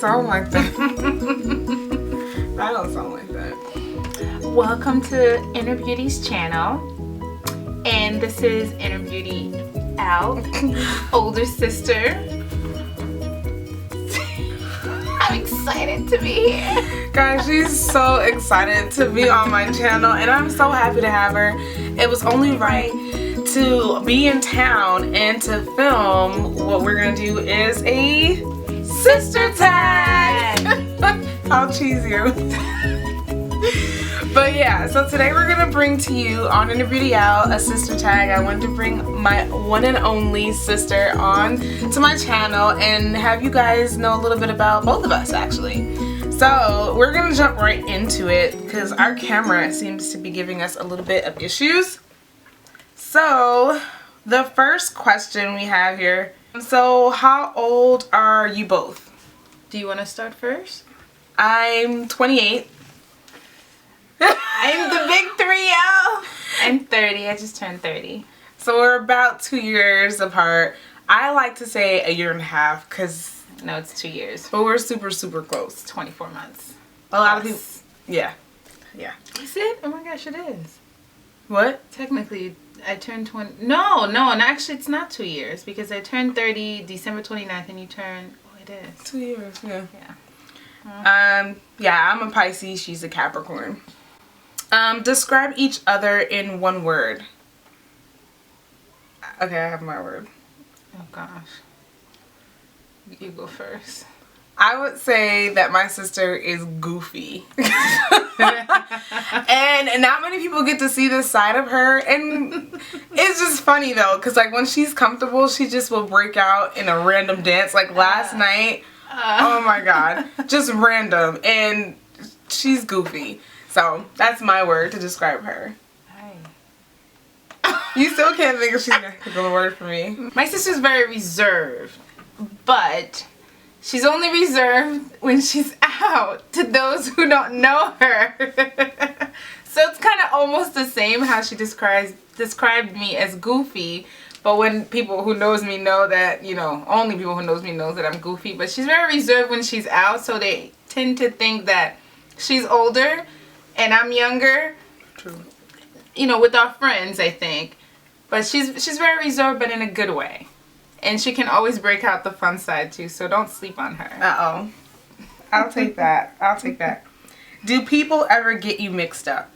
sound like that. I don't sound like that. Welcome to Inner Beauty's channel. And this is Inner Beauty Al, older sister. I'm excited to be here. Guys, she's so excited to be on my channel and I'm so happy to have her. It was only right to be in town and to film. What we're gonna do is a sister tag. How cheesy. But yeah, so today we're gonna bring to you on Inner Beauty Al a sister tag. I wanted to bring my one and only sister on to my channel and have you guys know a little bit about both of us actually. So we're gonna jump right into it because our camera seems to be giving us a little bit of issues. So the first question we have here, so how old are you both? Do you want to start first? I'm 28. I'm the big 3-0. I'm 30. I just turned 30. So we're about 2 years apart. I like to say a year and a half because No, it's 2 years. but we're super close. 24 months. A lot of people, yeah. Is it? Oh my gosh, it is. What? Technically, I turned 20. No, and actually it's not 2 years because I turned 30 December 29th and you turn, oh, it is. 2 years, yeah. Yeah. Yeah, I'm a Pisces, she's a Capricorn. Describe each other in one word. Okay, I have my word. Oh gosh. You go first. I would say that my sister is goofy. And not many people get to see this side of her. And it's just funny though, because like when she's comfortable, she just will break out in a random dance. Like last night, oh my god, just random. And she's goofy. So that's my word to describe her. You still can't think if she's gonna pick a word for me. My sister's very reserved, but she's only reserved when she's out to those who don't know her. So it's kind of almost the same how she described me as goofy, but when people who knows me know that, you know, only people who knows me knows that I'm goofy, but she's very reserved when she's out, so they tend to think that she's older and I'm younger. True. You know, with our friends, I think. But she's very reserved, but in a good way. And she can always break out the fun side too, so don't sleep on her. Uh-oh. I'll take that. I'll take that. Do people ever get you mixed up?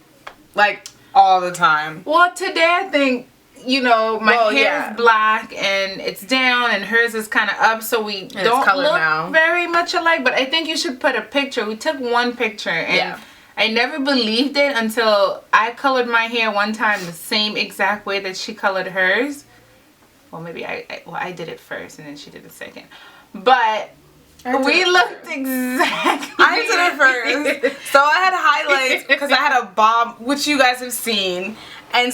Like, all the time? Well, today I think, you know, my hair yeah. is black and it's down and hers is kind of up, so we don't look now. very much alike. But I think you should put a picture. We took one picture and Yeah. I never believed it until I colored my hair one time the same exact way that she colored hers. Well, maybe I did it first and then she did it second. But we looked exactly. I did it first. So I had highlights because I had a bob, which you guys have seen. And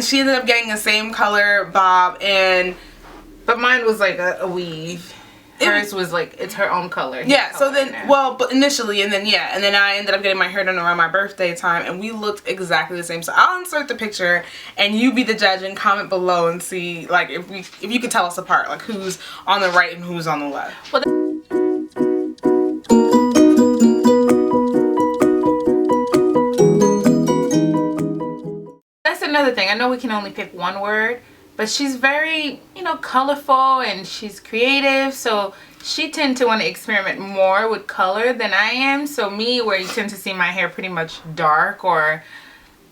she ended up getting the same color bob, But mine was like a weave. Hers was like, it's her own color. Yeah, so then, well, but initially, and then I ended up getting my hair done around my birthday time, and we looked exactly the same. So I'll insert the picture, and you be the judge and comment below and see, like, if you could tell us apart, like, who's on the right and who's on the left. Well, that's another thing. I know we can only pick one word, but she's very, you know, colorful and she's creative, so she tend to want to experiment more with color than I am. So me, where you tend to see my hair pretty much dark, or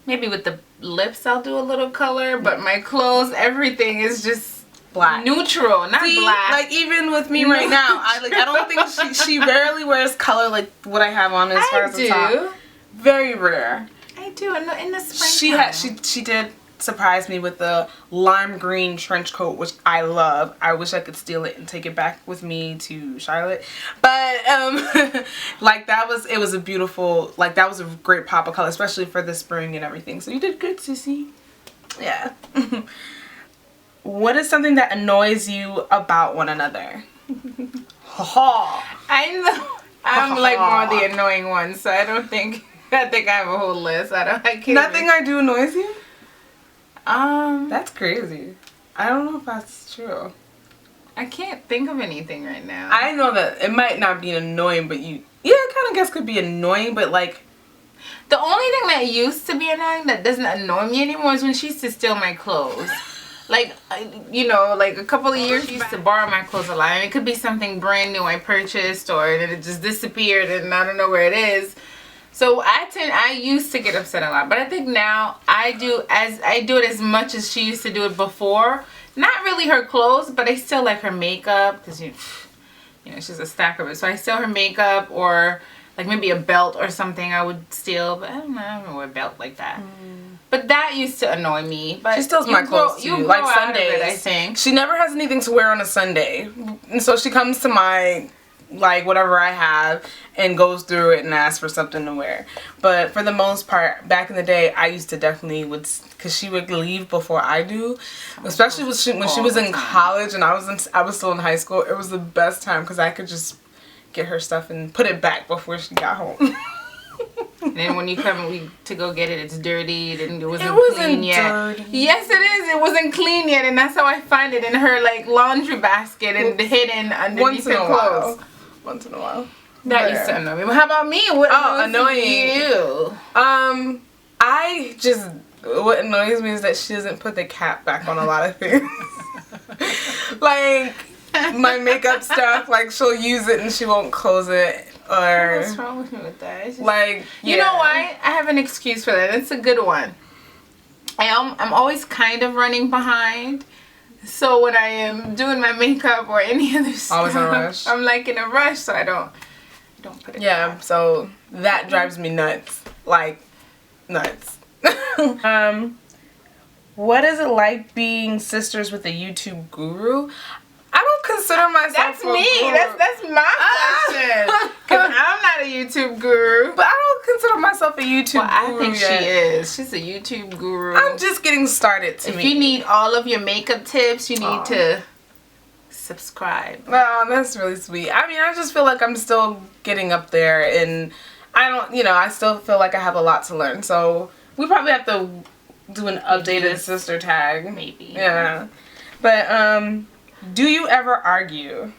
maybe with the lips I'll do a little color, but my clothes, everything is just Black. neutral, not black. Like even with me right now, I don't think she rarely wears color like what I have on as far as the top. Very rare. I do in the spring. She did surprise me with the lime green trench coat, which I love. I wish I could steal it and take it back with me to Charlotte, but like it was a beautiful, like that was a great pop of color, especially for the spring and everything. So you did good, sissy. Yeah. What is something that annoys you about one another? I'm like more the annoying one, so I think I have a whole list. I can't Nothing I do annoys you? That's That's crazy. I don't know if that's true. I can't think of anything right now. I know that it might not be annoying, but it kind of guess could be annoying, but like. The only thing that used to be annoying that doesn't annoy me anymore is when she used to steal my clothes. Like, you know, like a couple of years she used to borrow my clothes a lot. And it could be something brand new I purchased or that it just disappeared and I don't know where it is. So I used to get upset a lot. But I think now I do it as much as she used to do it before. Not really her clothes, but I still like her makeup because, you know, she's a stacker of it. So I steal her makeup or like maybe a belt or something I would steal. But I don't wear a belt like that. But that used to annoy me. But she steals my clothes too. Like Sundays, I think. She never has anything to wear on a Sunday. And so she comes to my, like, whatever I have and goes through it and asks for something to wear. But for the most part, back in the day, I used to definitely because she would leave before I do. Especially when she was in college and I was still in high school. It was the best time because I could just get her stuff and put it back before she got home. And then when you come to go get it, it's dirty and it wasn't clean yet. Dirty. Yes, it is. It wasn't clean yet, and that's how I find it in her like laundry basket and hidden underneath her clothes. Once in a while. That used to annoy me. But how about me? What annoying you? What annoys me is that she doesn't put the cap back on a lot of things. Like my makeup stuff, like she'll use it and she won't close it. Or what's wrong with me with that? Just, like, you know why? I have an excuse for that. It's a good one. I'm always kind of running behind. So when I am doing my makeup or any other stuff, always in a rush. I'm like in a rush, so I don't put it back. So that drives me nuts. Like nuts. What is it like being sisters with a YouTube guru? I don't consider myself That's a me. guru. That's my question. Because I'm not a YouTube guru. But I don't consider myself a YouTube guru. I think she is. She's a YouTube guru. I'm just getting started If you need all of your makeup tips, you need to subscribe. Well, that's really sweet. I mean, I just feel like I'm still getting up there and I still feel like I have a lot to learn. So we probably have to do an updated sister tag. Maybe. Yeah. But, do you ever argue?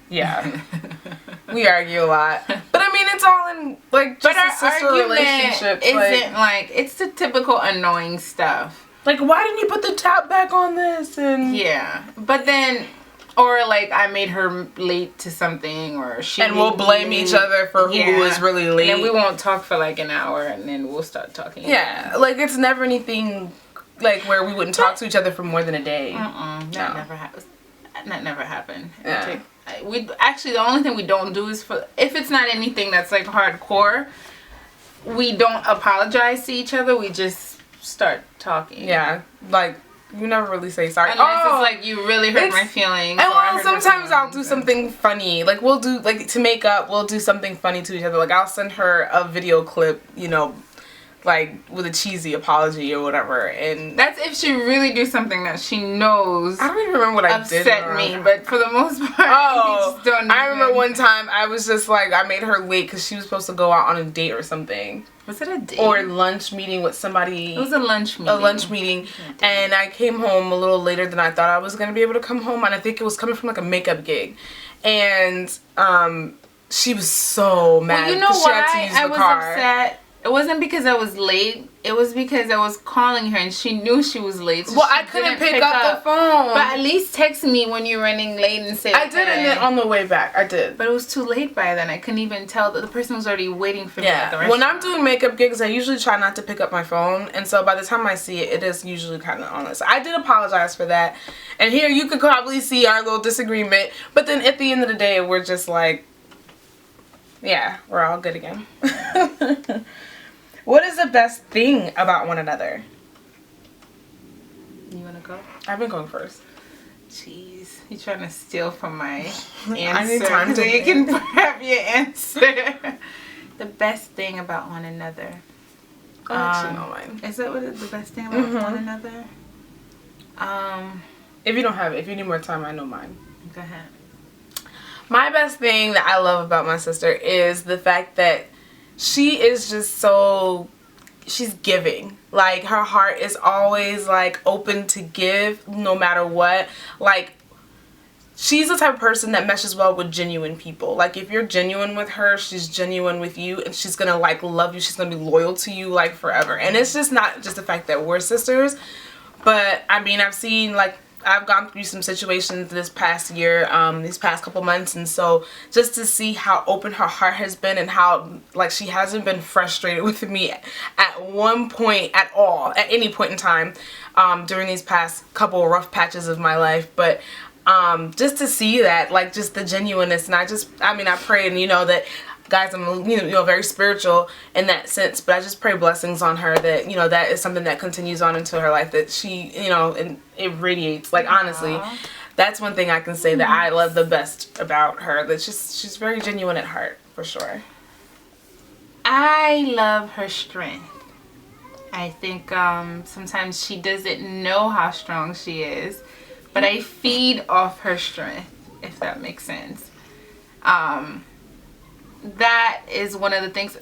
Yeah. We argue a lot. But I mean, it's all in, like, just a sister relationship. Isn't like, it's the typical annoying stuff. Like, why didn't you put the top back on this? And yeah. But then, or like, I made her late to something, or she. And we'll blame each other for who is really late. And then we won't talk for like an hour, and then we'll start talking. Yeah. Like, it's never anything like where we wouldn't talk to each other for more than a day. That never happens. That never happened. Yeah. We actually, the only thing we don't do is if it's not anything that's like hardcore, we don't apologize to each other. We just start talking. Yeah, like you never really say sorry unless it's like you really hurt my feelings. And sometimes I'll do something funny. Like we'll do to make up. We'll do something funny to each other. Like I'll send her a video clip, like with a cheesy apology or whatever, and that's if she really do something that she knows. I don't even remember what I did. Upset me, but for the most part, I remember one time I was just like I made her late because she was supposed to go out on a date or something. Was it a date or lunch meeting with somebody? It was a lunch meeting. A lunch meeting, and I came home a little later than I thought I was gonna be able to come home, and I think it was coming from like a makeup gig, and she was so mad. Well, you know why I was upset? It wasn't because I was late. It was because I was calling her and she knew she was late. So I couldn't pick up the phone. But at least text me when you're running late and say. I did, and then on the way back, I did. But it was too late by then. I couldn't even tell that the person was already waiting for me at the restaurant. When I'm doing makeup gigs, I usually try not to pick up my phone, and so by the time I see it, it is usually kind of honest. I did apologize for that, and here you could probably see our little disagreement. But then at the end of the day, we're just like, yeah, we're all good again. What is the best thing about one another? You want to go? I've been going first. Jeez. You're trying to steal from my answer. I need time so to you can have your answer. The best thing about one another. I actually know mine. Is that what the best thing about one another? If you don't have it, if you need more time, I know mine. Go ahead. My best thing that I love about my sister is the fact that she is just she's giving. Like, her heart is always, like, open to give no matter what. Like, she's the type of person that meshes well with genuine people. Like, if you're genuine with her, she's genuine with you, and she's gonna like love you. She's gonna be loyal to you like forever. And it's just not just the fact that we're sisters, but I mean, I've seen, like, I've gone through some situations this past year, these past couple months, and so just to see how open her heart has been and how, like, she hasn't been frustrated with me at one point at all, at any point in time, during these past couple rough patches of my life. But just to see that, like, just the genuineness, and I mean, I pray, and you know that, guys, I'm very spiritual in that sense, but I just pray blessings on her, that that is something that continues on into her life, that she and it radiates. Like, honestly, that's one thing I can say that I love the best about her, that she's very genuine at heart, for sure. I love her strength. I think sometimes she doesn't know how strong she is, but I feed off her strength, if that makes sense. That is one of the things.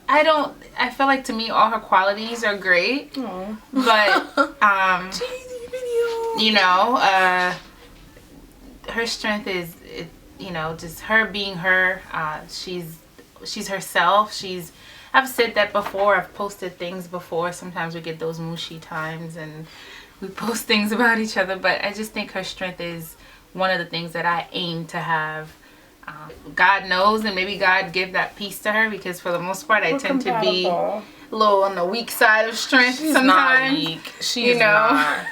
I feel like, to me, all her qualities are great. Aww. But her strength is, just her being her. She's herself. I've said that before. I've posted things before. Sometimes we get those mushy times and we post things about each other, but I just think her strength is one of the things that I aim to have. God knows, and maybe God give that peace to her, because for the most part I tend to be a little on the weak side of strength. She's sometimes. Not weak. She's not.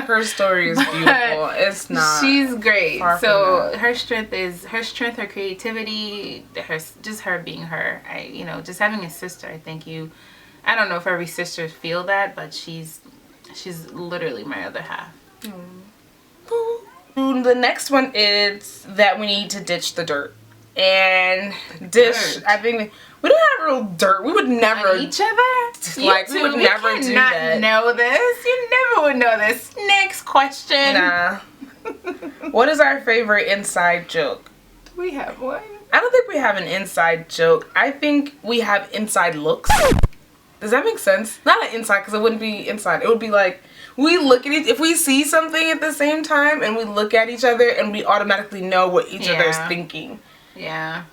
Her story is beautiful. It's not. She's great. So her strength, her creativity, just her being her. Just having a sister. I think I don't know if every sister feel that, but she's literally my other half. The next one is that we need to ditch the dirt. And I think we don't have real dirt. We would never on each other. Like, we would never do that. Know this. You never would know this. Next question. Nah. What is our favorite inside joke? Do we have one? I don't think we have an inside joke. I think we have inside looks. Does that make sense? Not an inside, because it wouldn't be inside. It would be like, we look at if we see something at the same time, and we look at each other, and we automatically know what each other is thinking. Yeah.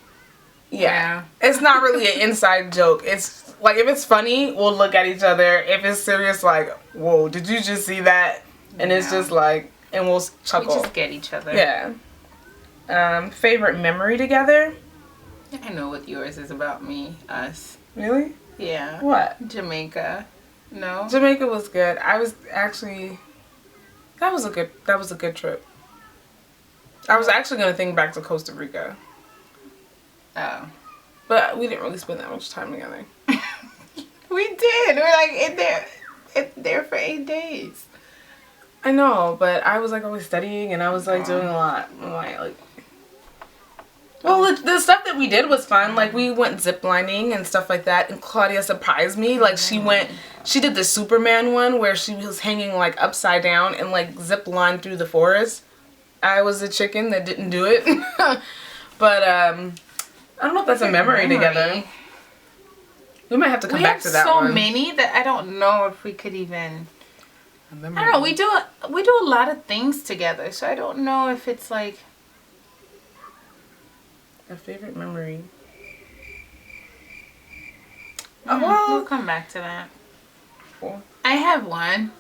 It's not really an inside joke. It's like, if it's funny, we'll look at each other. If it's serious, like, whoa, did you just see that? And it's just like, and we'll chuckle. We just get each other. Yeah. Favorite memory together? I know what yours is about me. Us. Really? Yeah. What? Jamaica. No? Jamaica was good. I was actually, that was a good trip. I was actually going to think back to Costa Rica. Oh. But we didn't really spend that much time together. We did. We were like in there for 8 days. I know, but I was like always studying, and I was like doing a lot. Well, the stuff that we did was fun. Like, we went ziplining and stuff like that, and Claudia surprised me. Like, she did the Superman one where she was hanging like upside down and like zip line through the forest. I was the chicken that didn't do it. But I don't know if that's a memory together. We might have to come back to that one. So many that I don't know if we could even. I don't know. We do a lot of things together, so I don't know if it's like a favorite memory. We'll come back to that. Cool. I have one.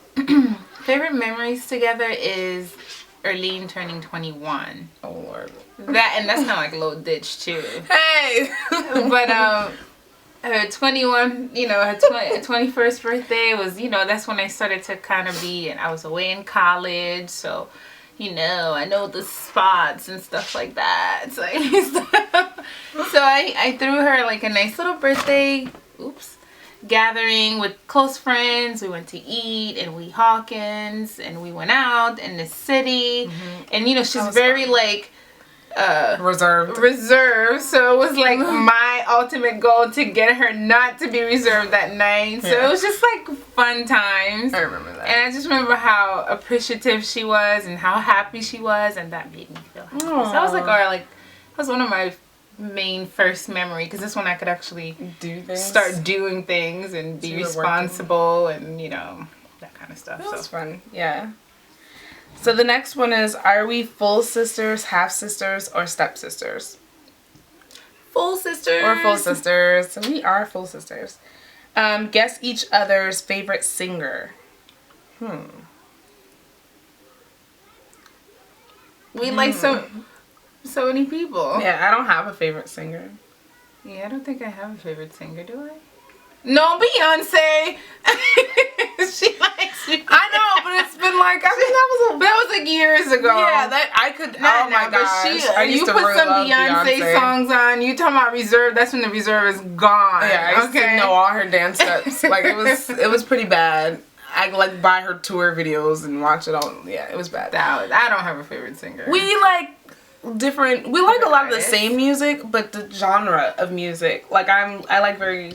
Favorite memories together is Erlene turning 21. Oh Lord. That's kind of like a little ditch too. Hey. But her 21, her 21st birthday was, that's when I started to kind of be, and I was away in college, so I know the spots and stuff like that. So I threw her like a nice little birthday gathering with close friends. We went to eat and we Hawkins, and we went out in the city. And she's very fun. Like reserved, so it was like my ultimate goal to get her not to be reserved that night. So it was just like fun times. I remember that, and I just remember how appreciative she was and how happy she was, and that made me feel happy. Aww. So I was like, that was one of my main first memory, because this one I could actually start doing things and be responsible and that kind of stuff. That was fun. Yeah. So the next one is, are we full sisters, half sisters, or step sisters? Full sisters. Or full sisters. So we are full sisters. Guess each other's favorite singer. We like so many people. Yeah, I don't have a favorite singer. Yeah, I don't think I have a favorite singer, do I? No, Beyonce. She likes you. I know, but it's been like, I think that was like years ago. Yeah, that I could. Not oh my now, but gosh, I used you to put really some love Beyonce songs on. You talking about Reserve? That's when the Reserve is gone. Yeah, I used to know all her dance steps. Like it was pretty bad. I like buy her tour videos and watch it all. Yeah, it was bad. I don't have a favorite singer. We like different. We like a lot of the same music, but the genre of music. Like I like very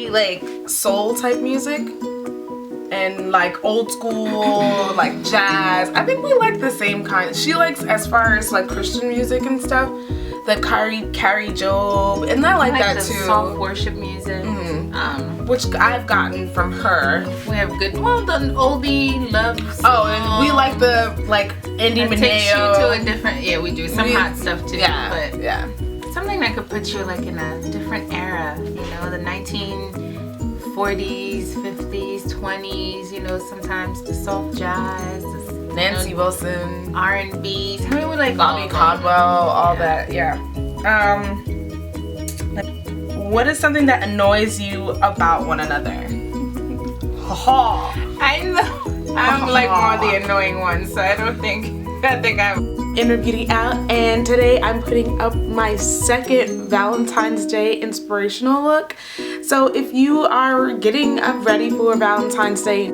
like soul type music. And like old school, like jazz. I think we like the same kind. She likes, as far as like Christian music and stuff, the Carrie Job, and I like that the too. Soft worship music, which I've gotten from her. We have good, the oldie love song. Oh, and we like the Indie Mineo. Takes you to a different. Yeah, we do some hot stuff too. Yeah, but yeah. Something that could put you like in a different era. You know, the 1940s, 50s, 20s. You know, sometimes the soft jazz, Nancy Wilson, R&B. I mean, we like Bobby Caldwell, all that. Yeah. What is something that annoys you about one another? I know. I'm like more the annoying one, so I think I'm. Inner Beauty out, and today I'm putting up my second Valentine's Day inspirational look. So if you are getting ready for Valentine's Day,